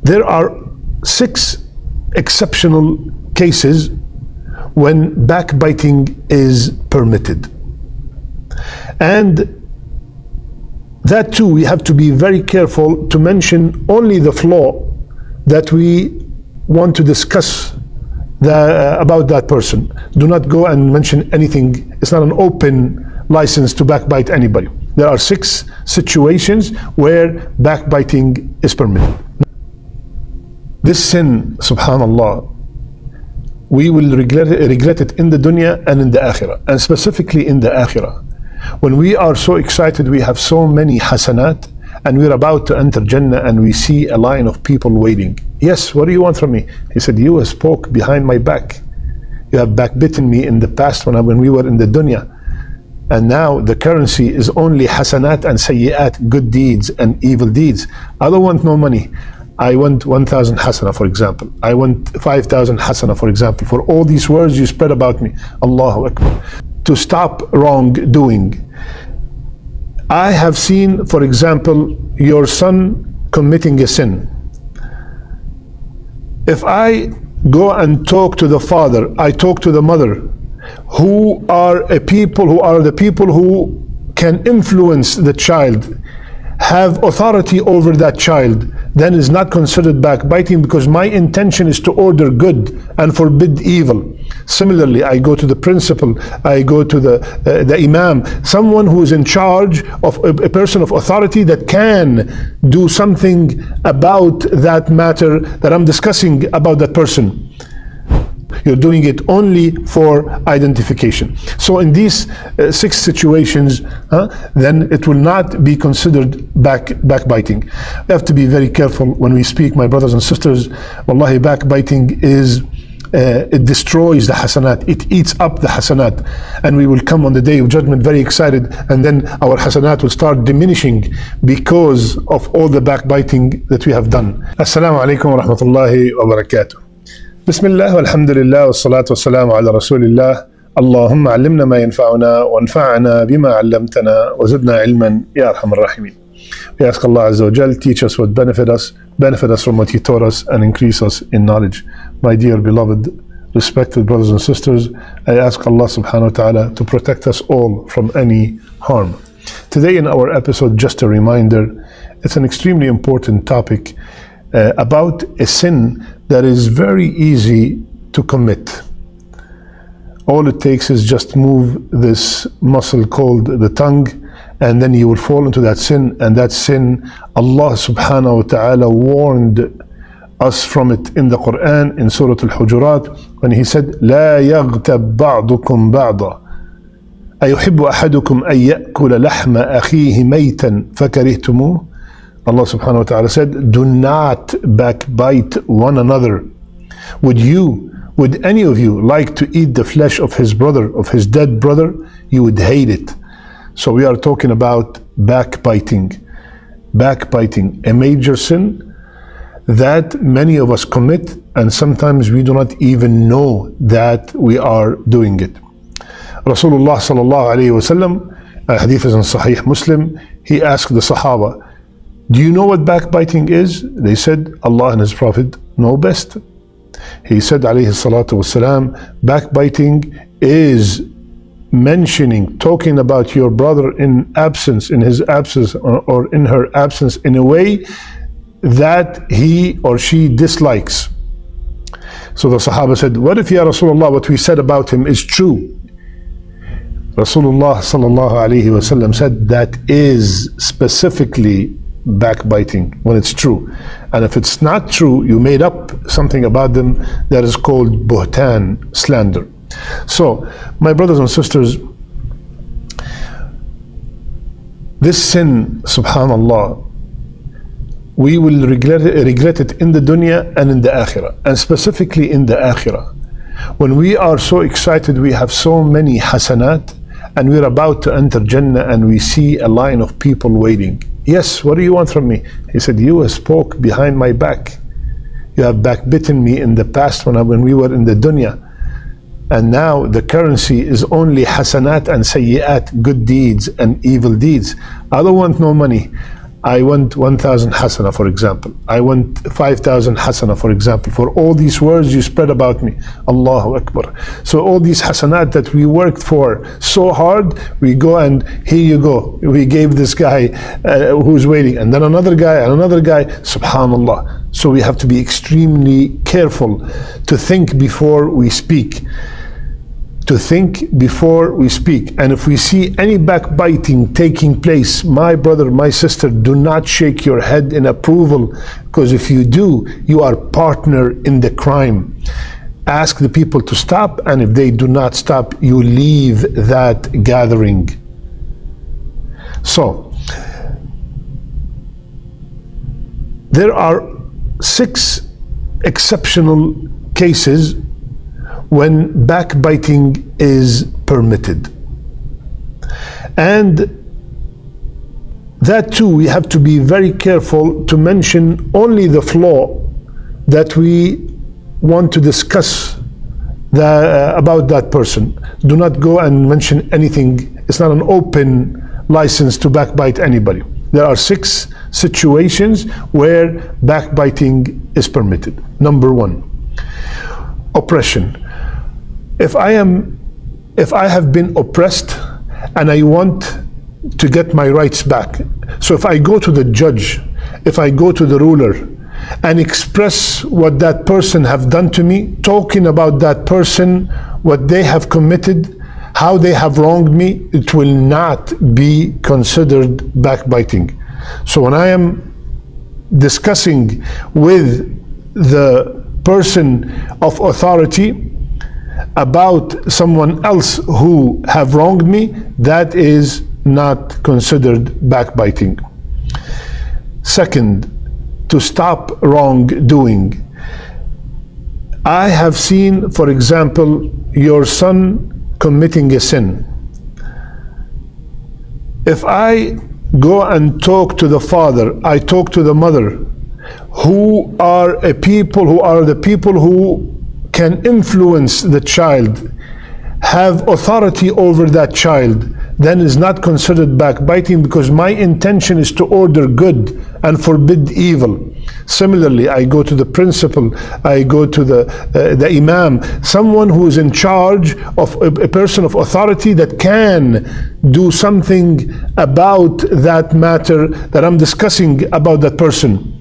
There are 6 exceptional cases when backbiting is permitted. And that too, we have to be very careful to mention only the flaw that we want to discuss about that person. Do not go and mention anything. It's not an open license to backbite anybody. There are 6 situations where backbiting is permitted. This sin, subhanallah, we will regret it in the dunya and in the akhirah, and specifically in the akhirah. When we are so excited, we have so many hasanat, and we're about to enter Jannah, and we see a line of people waiting. Yes, what do you want from me? He said, you spoke behind my back. You have backbitten me in the past when we were in the dunya. And now the currency is only hasanat and sayyi'at, good deeds and evil deeds. I don't want no money. I want 1,000 hasana, for example. I want 5,000 hasana, for example, for all these words you spread about me. Allahu Akbar. To stop wrongdoing. I have seen, for example, your son committing a sin. If I go and talk to the father, I talk to the mother, who are the people who can influence the child, have authority over that child, then is not considered backbiting, because my intention is to order good and forbid evil. Similarly, I go to the principal, I go to the imam, someone who is in charge of a person of authority that can do something about that matter that I'm discussing about that person. You're doing it only for identification. So in these 6 situations, then it will not be considered backbiting. We have to be very careful when we speak, my brothers and sisters. Wallahi, backbiting is it destroys the hasanat. It eats up the hasanat, and we will come on the day of judgment very excited, and then our hasanat will start diminishing because of all the backbiting that we have done. Assalamu alaikum wa rahmatullahi wa barakatuh. Bismillah walhamdulillah wassalatu wassalamu ala rasulillah. Allahumma allimna ma yanfa'una wanfa'na bima 'allamtana wa zidna ilman ya arhamar rahimin. We ask Allah Azza wa Jal, teach us what benefit us from what He taught us, and increase us in knowledge. My dear beloved, respected brothers and sisters, I ask Allah subhanahu wa ta'ala to protect us all from any harm. Today in our episode, just a reminder, it's an extremely important topic about a sin that is very easy to commit. All it takes is just move this muscle called the tongue, and then you will fall into that sin. And that sin, Allah subhanahu wa ta'ala warned us from it in the Quran, in Surah Al-Hujurat, when He said, لا يغتب بعضكم بعضا أيحب أحدكم أن يأكل لحم أخيه ميتا فكرهتموه. Allah subhanahu wa ta'ala said, do not backbite one another. Would any of you like to eat the flesh of his brother, of his dead brother? You would hate it. So we are talking about backbiting. Backbiting, a major sin that many of us commit, and sometimes we do not even know that we are doing it. Rasulullah sallallahu alayhi wa sallam, a hadith is in Sahih Muslim, he asked the Sahaba, do you know what backbiting is? They said, Allah and His Prophet know best. He said, alayhi salatu wasalam, backbiting is mentioning, talking about your brother in his absence or in her absence, in a way that he or she dislikes. So the Sahaba said, what if, Ya Rasulullah, what we said about him is true? Rasulullah sallallahu alayhi wasallam said, that is specifically backbiting, when it's true. And if it's not true, you made up something about them, that is called buhtan, slander. So, my brothers and sisters, this sin, subhanallah, we will regret it in the dunya and in the akhirah, and specifically in the akhirah. When we are so excited, we have so many hasanat, and we're about to enter Jannah, and we see a line of people waiting. Yes, what do you want from me? He said, you spoke behind my back. You have backbitten me in the past when we were in the dunya. And now the currency is only hasanat and sayyi'at, good deeds and evil deeds. I don't want no money. I want 1,000 hasana, for example. I want 5,000 hasana, for example, for all these words you spread about me. Allahu Akbar. So all these hasanat that we worked for so hard, we go and here you go. We gave this guy who's waiting, and then another guy, and another guy. Subhanallah. So we have to be extremely careful to think before we speak. To think before we speak. And if we see any backbiting taking place, my brother, my sister, do not shake your head in approval, because if you do, you are partner in the crime. Ask the people to stop, and if they do not stop, you leave that gathering. So, there are 6 exceptional cases when backbiting is permitted. And that too, we have to be very careful to mention only the flaw that we want to discuss about that person. Do not go and mention anything. It's not an open license to backbite anybody. There are 6 situations where backbiting is permitted. Number 1, oppression. If I have been oppressed and I want to get my rights back, so if I go to the judge, if I go to the ruler and express what that person have done to me, talking about that person, what they have committed, how they have wronged me, it will not be considered backbiting. So when I am discussing with the person of authority about someone else who have wronged me, that is not considered backbiting. Second, to stop wrongdoing. I have seen, for example, your son committing a sin. If I go and talk to the father, I talk to the mother, who are the people who can influence the child, have authority over that child, then is not considered backbiting, because my intention is to order good and forbid evil. Similarly, I go to the principal, I go to the imam, someone who is in charge of a person of authority that can do something about that matter that I'm discussing about that person.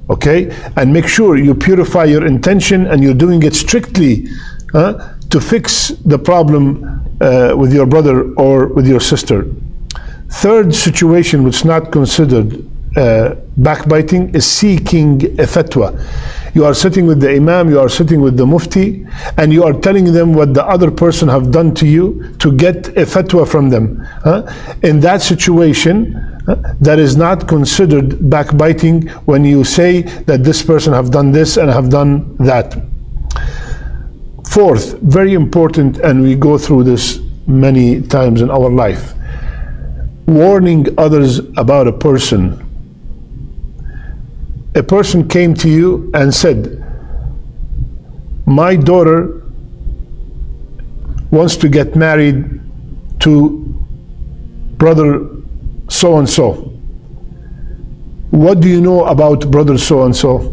Okay, and make sure you purify your intention and you're doing it strictly to fix the problem with your brother or with your sister. Third situation which is not considered backbiting is seeking a fatwa. You are sitting with the imam, you are sitting with the mufti, and you are telling them what the other person have done to you to get a fatwa from them. In that situation, that is not considered backbiting when you say that this person have done this and have done that. Fourth, very important, and we go through this many times in our life, warning others about a person. A person came to you and said, my daughter wants to get married to brother so and so. What do you know about brother so and so?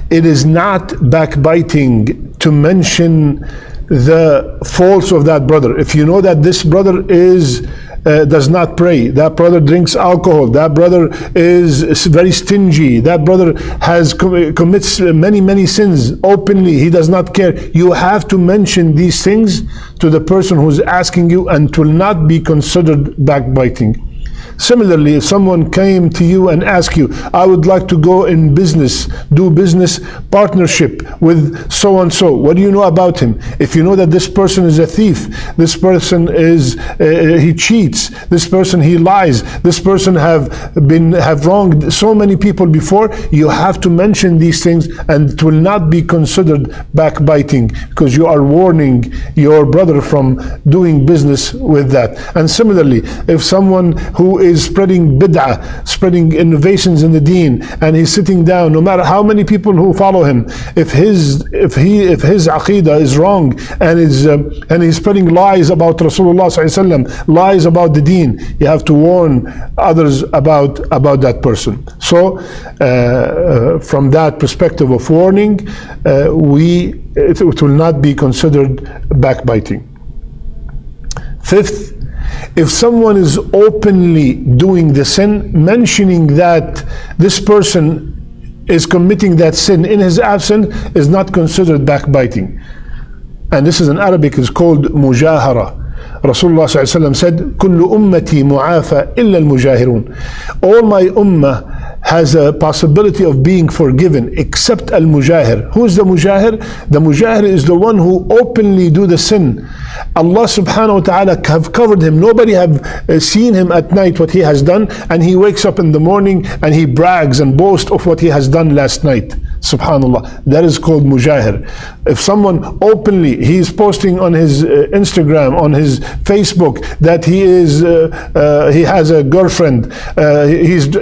It is not backbiting to mention the faults of that brother. If you know that this brother does not pray, that brother drinks alcohol, that brother is very stingy, that brother commits many sins openly, he does not care, you have to mention these things to the person who's asking you, and it will not be considered backbiting. Similarly, if someone came to you and asked you, I would like to go in business, do business partnership with so and so, what do you know about him? If you know that this person is a thief, this person he cheats, this person he lies, this person have wronged so many people before, you have to mention these things, and it will not be considered backbiting, because you are warning your brother from doing business with that. And similarly, if someone who is spreading bid'ah, spreading innovations in the deen, and he's sitting down, no matter how many people who follow him, if his aqidah is wrong, and he's spreading lies about Rasulullah sallallahu alaihi wasallam, lies about the deen, you have to warn others about that person. So from that perspective of warning, it will not be considered backbiting. Fifth, if someone is openly doing the sin, mentioning that this person is committing that sin in his absence is not considered backbiting. And this is in Arabic, is called mujahara. Rasulullah said, "Kullu ummati mu'afa illa al-mujahirun." All my ummah has a possibility of being forgiven except al-mujahir. Who is the mujahir? The mujahir is the one who openly do the sin. Allah subhanahu wa ta'ala have covered him. Nobody have seen him at night what he has done, and he wakes up in the morning and he brags and boasts of what he has done last night. Subhanallah. That is called mujahir. If someone openly, he is posting on his Instagram, on his Facebook, that he has a girlfriend,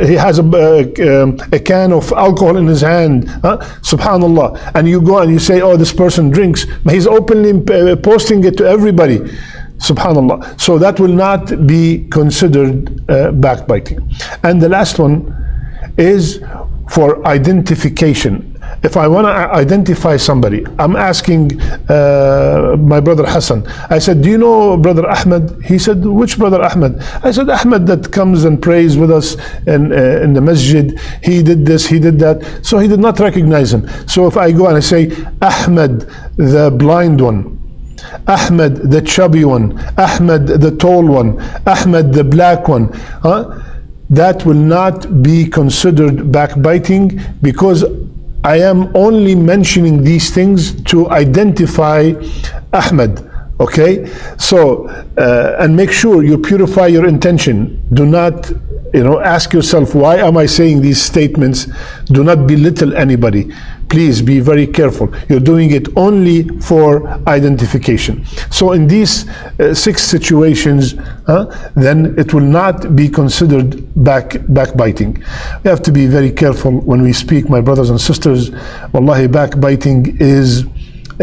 he has a can of alcohol in his hand, subhanallah, and you go and you say, oh, this person drinks, but he's openly posting it to everybody, subhanallah. So that will not be considered backbiting. And the last one is for identification. If I want to identify somebody, I'm asking my brother Hassan. I said, do you know brother Ahmed? He said, which brother Ahmed? I said, Ahmed that comes and prays with us in the masjid. He did this, he did that. So he did not recognize him. So if I go and I say, Ahmed the blind one, Ahmed the chubby one, Ahmed the tall one, Ahmed the black one, that will not be considered backbiting, because I am only mentioning these things to identify Ahmed. Okay, so and make sure you purify your intention. Do not, ask yourself, why am I saying these statements? Do not belittle anybody. Please be very careful. You're doing it only for identification. So in these 6 situations, then it will not be considered backbiting. We have to be very careful when we speak, my brothers and sisters. Wallahi, backbiting is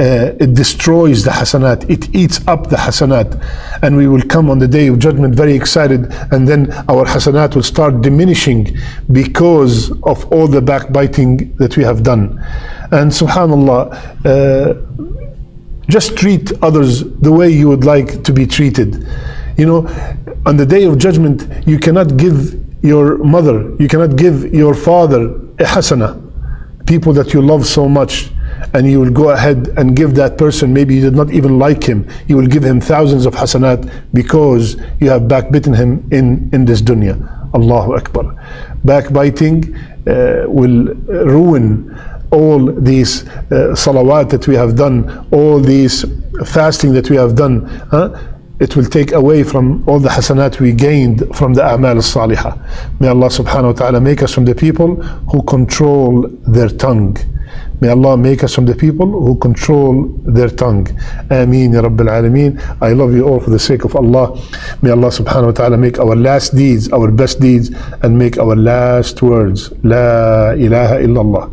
it destroys the hasanat, it eats up the hasanat, and we will come on the day of judgment very excited, and then our hasanat will start diminishing because of all the backbiting that we have done. And subhanallah, just treat others the way you would like to be treated. On the day of judgment, you cannot give your mother, you cannot give your father a hasana, people that you love so much, and you will go ahead and give that person, maybe you did not even like him, you will give him thousands of hasanat because you have backbitten him in this dunya. Allahu Akbar. Backbiting will ruin all these salawat that we have done, all these fasting that we have done. It will take away from all the hasanat we gained from the a'mal as-salihah. May Allah subhanahu wa ta'ala make us from the people who control their tongue. May Allah make us from the people who control their tongue. Ameen ya Rabbil Alameen. I love you all for the sake of Allah. May Allah subhanahu wa ta'ala make our last deeds our best deeds, and make our last words La ilaha illallah.